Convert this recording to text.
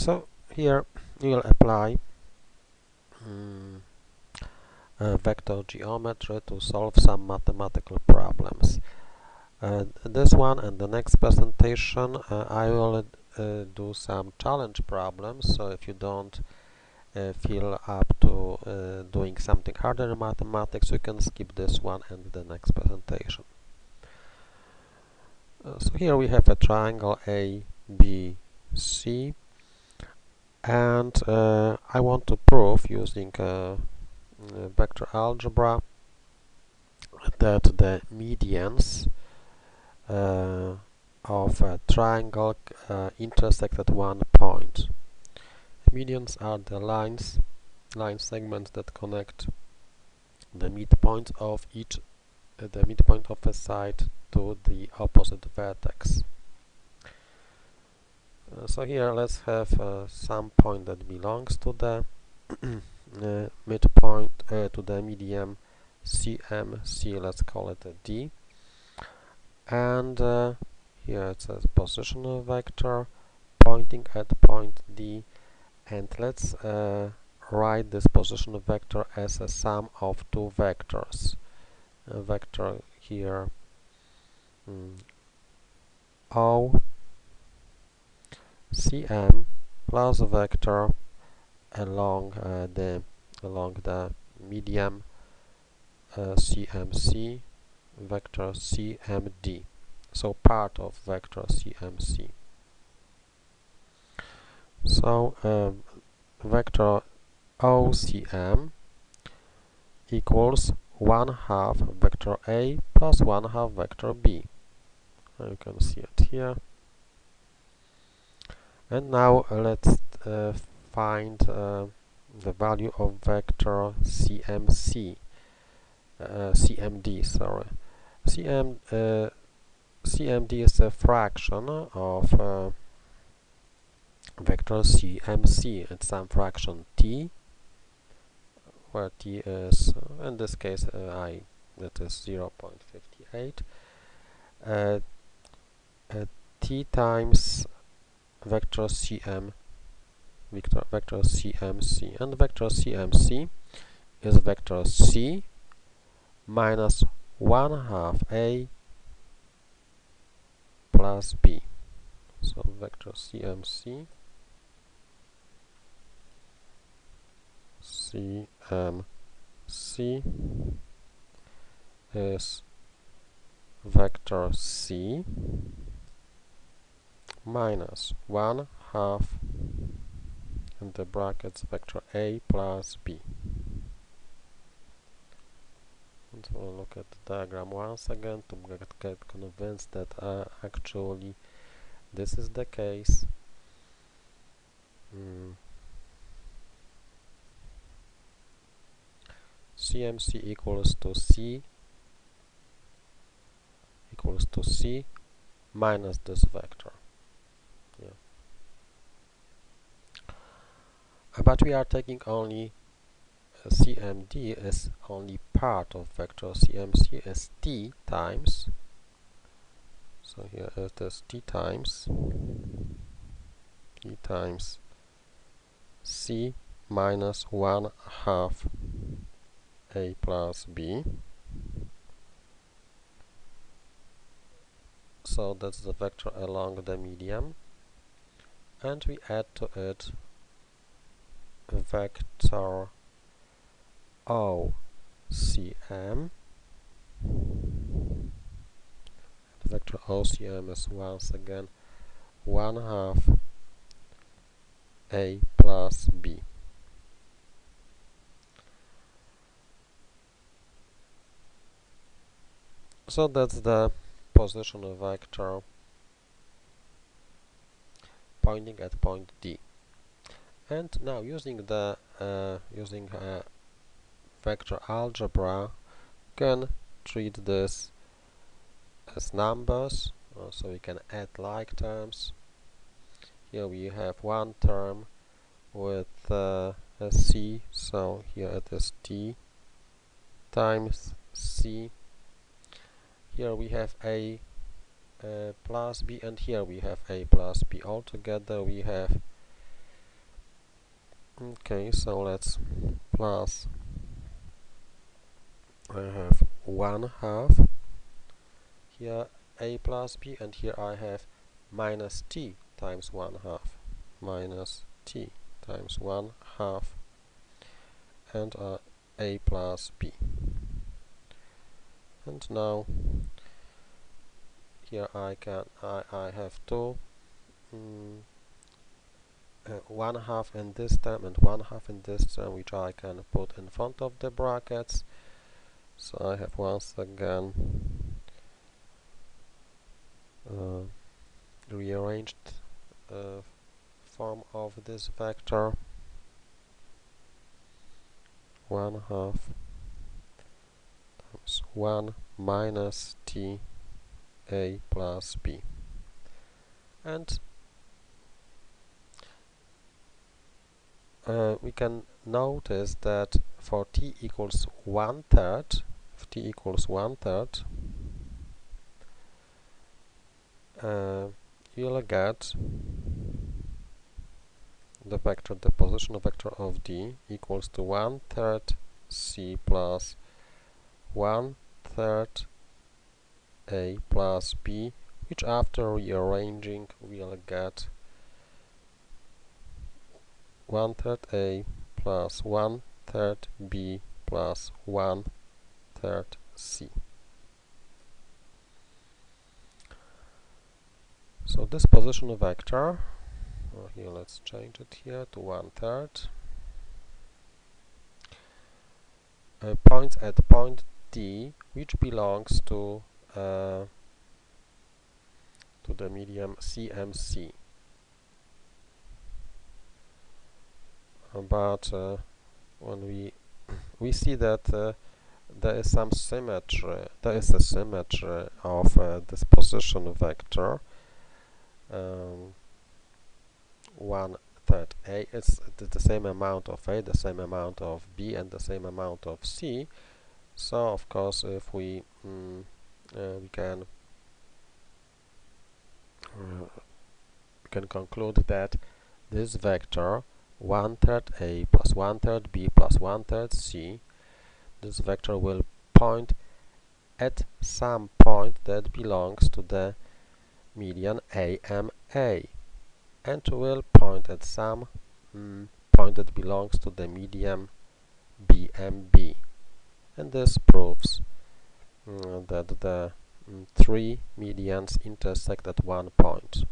So here you will apply vector geometry to solve some mathematical problems. This one and the next presentation I will do some challenge problems, so if you don't feel up to doing something harder in mathematics, you can skip this one and the next presentation. So here we have a triangle ABC, and I want to prove using vector algebra that the medians of a triangle intersect at one point. Medians are the line segments that connect the midpoint of the midpoint of a side to the opposite vertex. So here let's have some point that belongs to the midpoint, to the median CMC, let's call it a D, and here it says positional vector pointing at point D, and let's write this positional vector as a sum of two vectors. A vector here O CM plus a vector along the median CMC, vector CMD, so part of vector CMC. So vector OCM equals 1/2 vector A plus 1/2 vector B. You can see it here. And now let's find the value of vector CMD. CMD is a fraction of vector CMC. It's some fraction t, where t is, in this case, I, that is 0.58. T times vector CMC, and vector CMC is vector C minus 1/2 A plus B. So vector CMC is vector C minus 1/2 in the brackets vector A plus B. And so we'll look at the diagram once again to get convinced that actually this is the case. CMC equals to C minus this vector. Yeah. But we are taking only CMD as only part of vector CMC as T times. So here it is T times C minus 1/2 A plus B. So that's the vector along the median, and we add to it vector OCM. The vector OCM is once again 1/2 A plus B. So that's the positional vector pointing at point D. And now using the vector algebra, can treat this as numbers, so we can add like terms. Here we have one term with a C, so here it is T times C. Here we have A plus B, and here we have A plus B. Altogether we have Okay, so let's plus, I have 1/2 here, a plus b, and here I have minus t times 1/2, minus t times 1/2, and a plus b. And now here I have two 1/2 in this term and 1/2 in this term, which I can put in front of the brackets. So I have once again rearranged form of this vector. 1/2 times 1 minus t a plus b. And we can notice that for t equals 1/3, if t equals 1/3, you'll get the position vector of d equals to 1/3 c plus 1/3 a plus b, which after rearranging we'll get 1/3 a plus 1/3 b plus 1/3 c. So this position vector, here let's change it here to 1/3, points at point D, which belongs to the medium CMC. But when we see that there is some symmetry, there is a symmetry of this position vector. 1/3 a is the same amount of a, the same amount of b, and the same amount of c. So of course, if we can conclude that this vector 1/3 a plus 1/3 b plus 1/3 c, this vector will point at some point that belongs to the median AMA, and will point at some point that belongs to the median BMB. And this proves that the three medians intersect at one point.